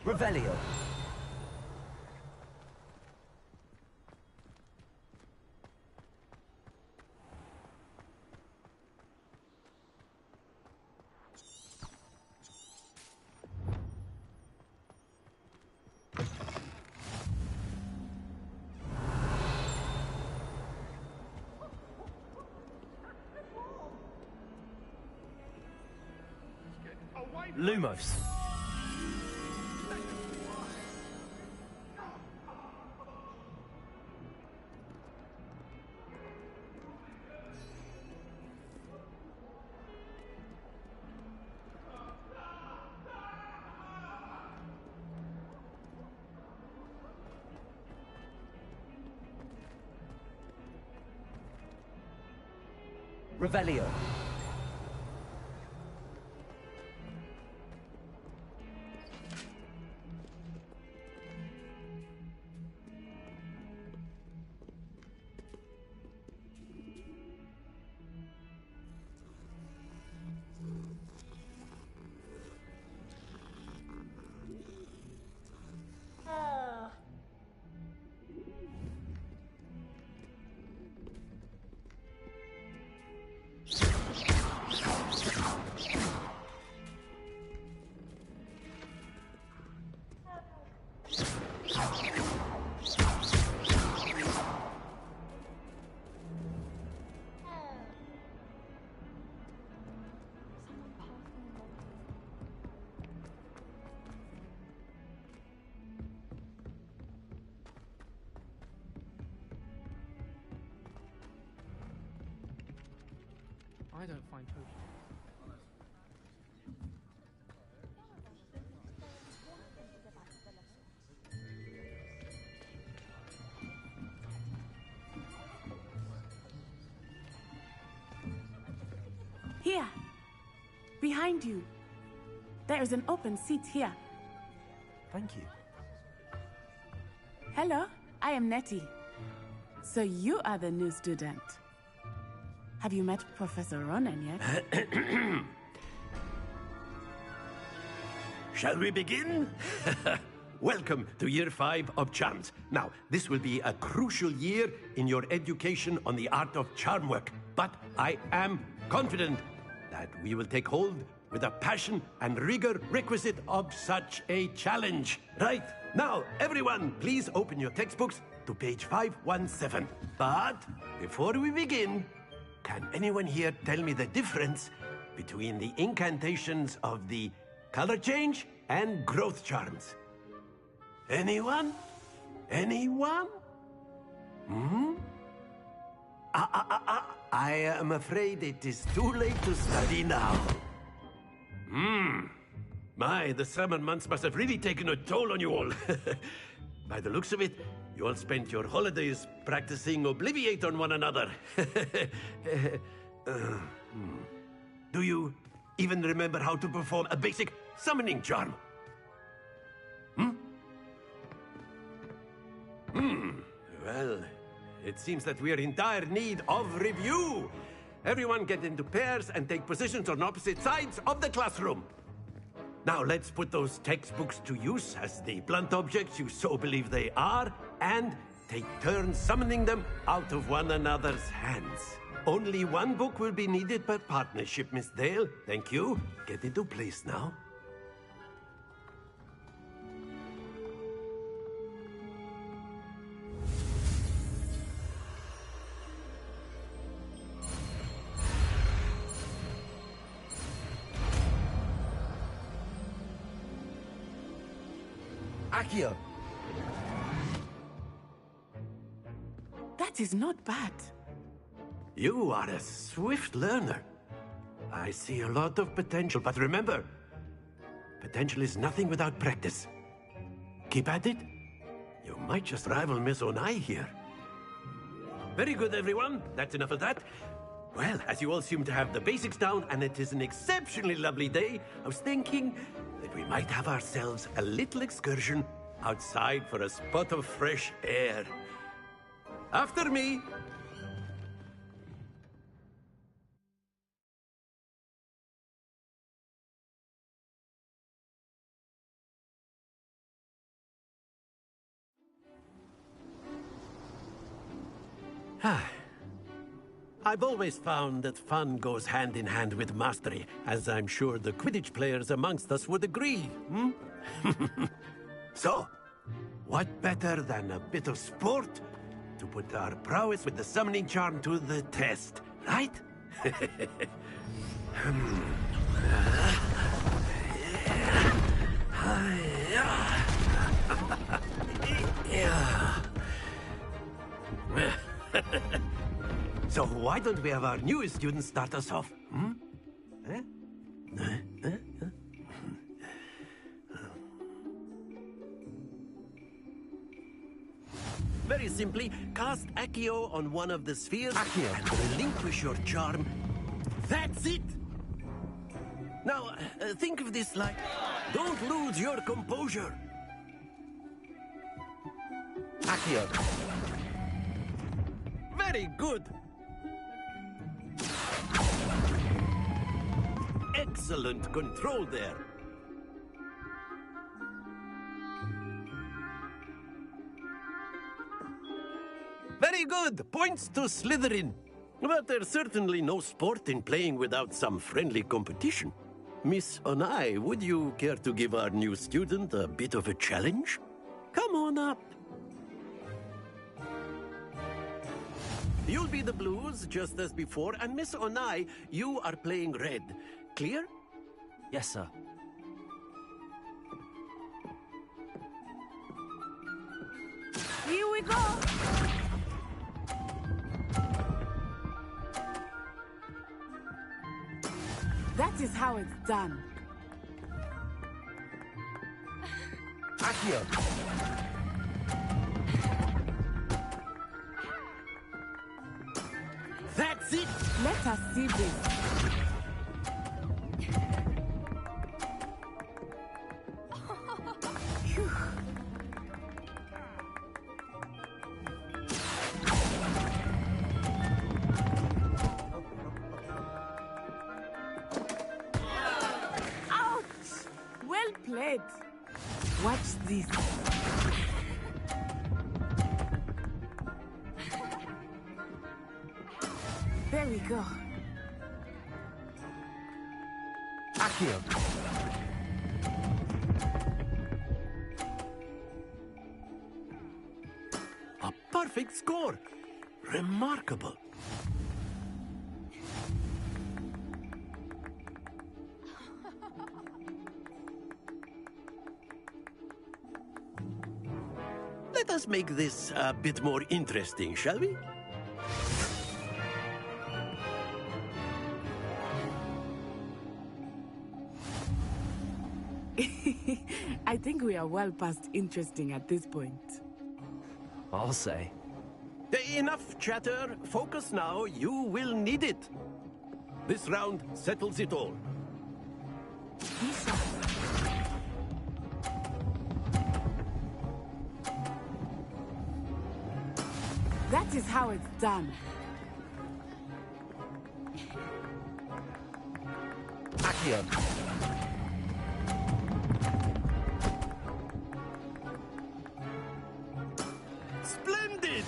Revelio. Lumos. Revelio. I don't find potions. Here. Behind you. There is an open seat here. Thank you. Hello, I am Nettie. So you are the new student. Have you met Professor Ronan yet? Shall we begin? Welcome to Year 5 of Charms. Now, this will be a crucial year in your education on the art of charm work, but I am confident that we will take hold with the passion and rigor requisite of such a challenge. Right, now, everyone, please open your textbooks to page 517. But before we begin, can anyone here tell me the difference between the incantations of the color change and growth charms? Anyone? Anyone? Hmm? I am afraid it is too late to study now. The summer months must have really taken a toll on you all. By the looks of it, you all spent your holidays practicing Obliviate on one another. Do you even remember how to perform a basic summoning charm? Well, it seems that we are in dire need of review. Everyone get into pairs and take positions on opposite sides of the classroom. Now let's put those textbooks to use as the blunt objects you so believe they are, and take turns summoning them out of one another's hands. Only one book will be needed per partnership, Miss Dale. Thank you. Get into place now. Accio! That is not bad. You are a swift learner. I see a lot of potential, but remember, potential is nothing without practice. Keep at it. You might just rival Miss Onai here. Very good, everyone. That's enough of that. Well, as you all seem to have the basics down, and it is an exceptionally lovely day, I was thinking that we might have ourselves a little excursion outside for a spot of fresh air. After me. I've always found that fun goes hand in hand with mastery, as I'm sure the Quidditch players amongst us would agree, So, what better than a bit of sport to put our prowess with the summoning charm to the test, right? So why don't we have our newest student start us off? Very simply, cast Accio on one of the spheres and relinquish your charm. That's it! Now, think of this like, don't lose your composure. Accio. Very good. Excellent control there. Very good. Points to Slytherin. But there's certainly no sport in playing without some friendly competition. Miss Onai, would you care to give our new student a bit of a challenge? Come on up. You'll be the blues, just as before, and Miss Onai, you are playing red. Clear? Yes, sir. Here we go! is how it's done. Accio! That's it! Let us see this. Phew. Ouch! Well played. Watch this. There we go. Accio! A perfect score! Remarkable! Let us make this a bit more interesting, shall we? I think we are well past interesting at this point. I'll say. Enough chatter. Focus now. You will need it. This round settles it all. That is how it's done. Accio! Splendid!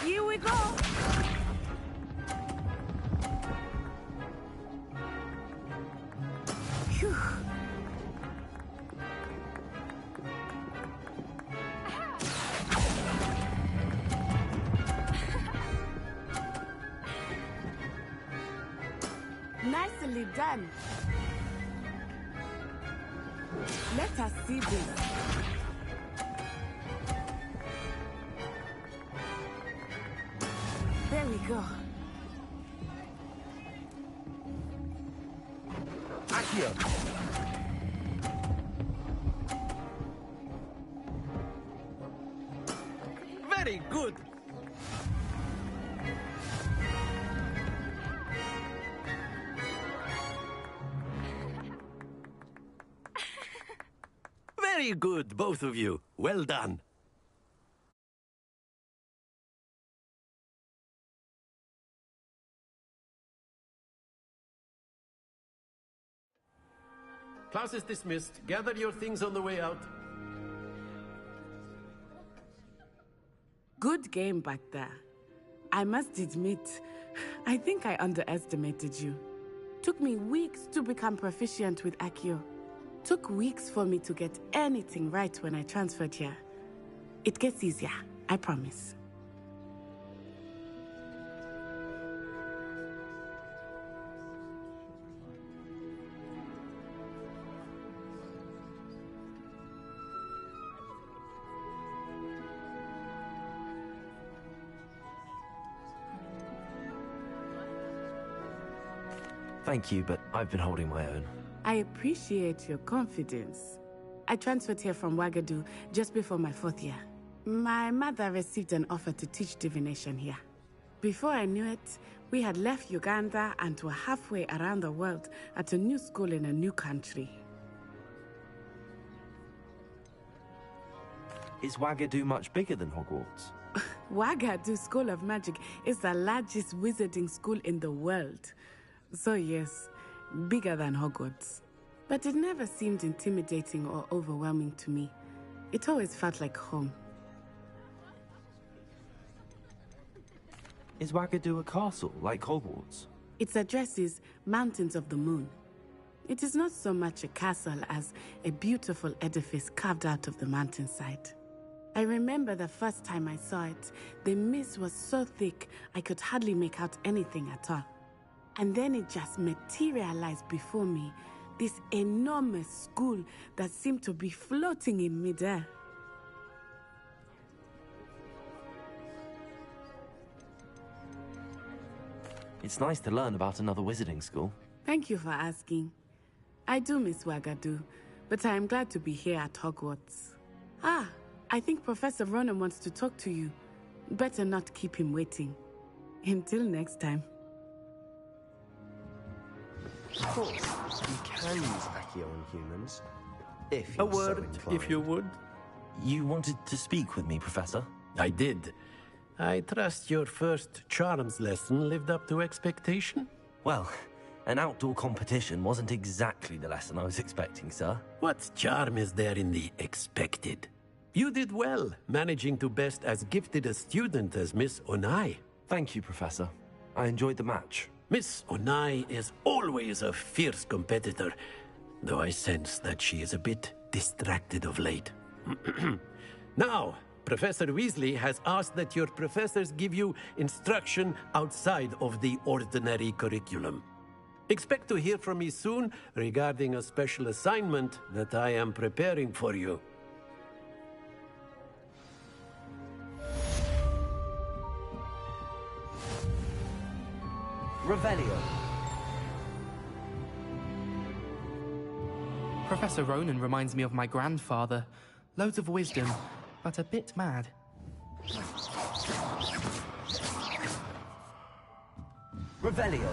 Here we go. Phew. Nicely done. Let us see this. There we go. Accio! Very good! Very good, both of you. Well done. Class is dismissed. Gather your things on the way out. Good game back there. I must admit, I think I underestimated you. Took me weeks to become proficient with Accio. Took weeks for me to get anything right when I transferred here. It gets easier, I promise. Thank you, but I've been holding my own. I appreciate your confidence. I transferred here from Wagadu just before my 4th year. My mother received an offer to teach divination here. Before I knew it, we had left Uganda and were halfway around the world at a new school in a new country. Is Wagadu much bigger than Hogwarts? Wagadu School of Magic is the largest wizarding school in the world. So yes, bigger than Hogwarts. But it never seemed intimidating or overwhelming to me. It always felt like home. Is Wagadu a castle, like Hogwarts? Its address is Mountains of the Moon. It is not so much a castle as a beautiful edifice carved out of the mountainside. I remember the first time I saw it, the mist was so thick I could hardly make out anything at all. And then it just materialized before me, this enormous school that seemed to be floating in midair. It's nice to learn about another wizarding school. Thank you for asking. I do miss Wagadu, but I am glad to be here at Hogwarts. Ah, I think Professor Ronan wants to talk to you. Better not keep him waiting. Until next time. Of course, you can use Accio on humans. If A you're so word, inclined. if you would. You wanted to speak with me, Professor? I did. I trust your first charms lesson lived up to expectation? Well, an outdoor competition wasn't exactly the lesson I was expecting, sir. What charm is there in the expected? You did well, managing to best as gifted a student as Miss Onai. Thank you, Professor. I enjoyed the match. Miss Onai is always a fierce competitor, though I sense that she is a bit distracted of late. Now, Professor Weasley has asked that your professors give you instruction outside of the ordinary curriculum. Expect to hear from me soon regarding a special assignment that I am preparing for you. Revelio. Professor Ronan reminds me of my grandfather. Loads of wisdom, but a bit mad. Revelio.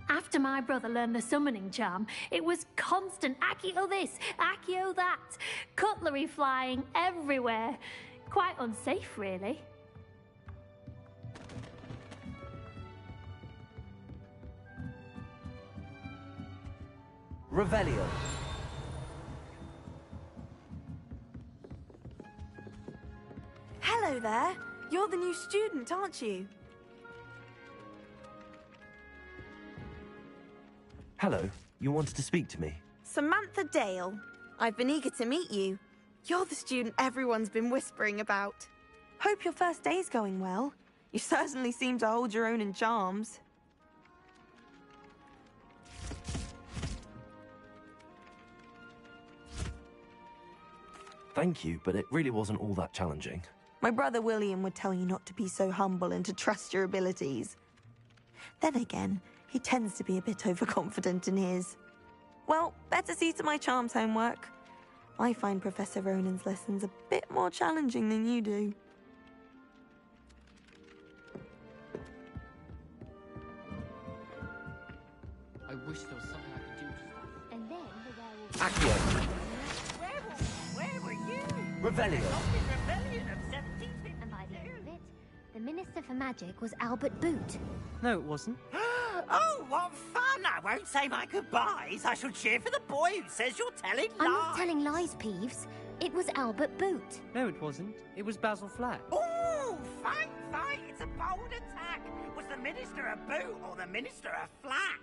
After my brother learned the summoning charm, it was constant Accio this, Accio that, cutlery flying everywhere. Quite unsafe, really. Revelio. Hello there. You're the new student, aren't you? Hello, you wanted to speak to me? Samantha Dale. I've been eager to meet you. You're the student everyone's been whispering about. Hope your first day's going well. You certainly seem to hold your own in charms. Thank you, but it really wasn't all that challenging. My brother William would tell you not to be so humble and to trust your abilities. Then again, he tends to be a bit overconfident in his. Well, better see to my charms homework. I find Professor Ronan's lessons a bit more challenging than you do. I wish there was something I could do to stop. And then the werewolf... Accio. Where were you? Revelio. Rebellion of 1752. And by the end of it, the Minister for Magic was Albert Boot. No, it wasn't. Oh, what fun! I won't say my goodbyes. I shall cheer for the boy who says you're telling lies. I'm not telling lies, Peeves. It was Albert Boot. No, it wasn't. It was Basil Flack. Oh, fight! It's a bold attack. Was the Minister a boot or the Minister a flack?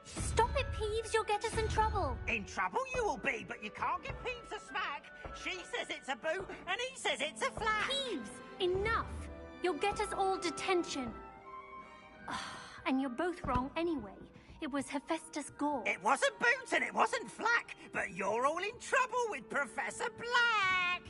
Stop it, Peeves. You'll get us in trouble. In trouble you will be, but you can't give Peeves a smack. She says it's a boot, and he says it's a flack. Peeves, enough. You'll get us all detention. And you're both wrong anyway. It was Hephaestus Gore. It wasn't Boot and it wasn't Flack, but you're all in trouble with Professor Black.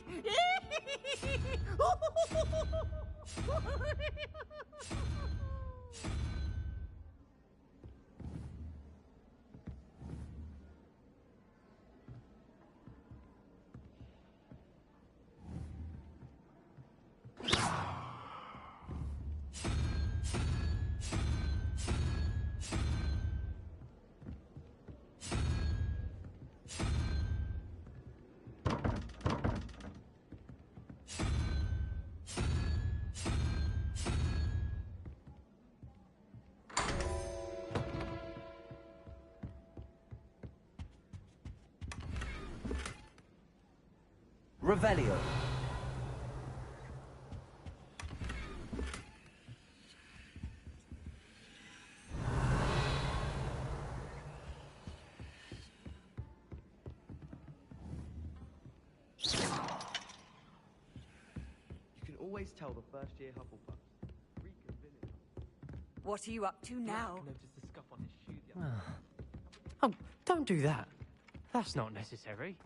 Revelio. You can always tell the first year Hufflepuffs. Reconvening. What are you up to now? Oh, don't do that. That's not necessary.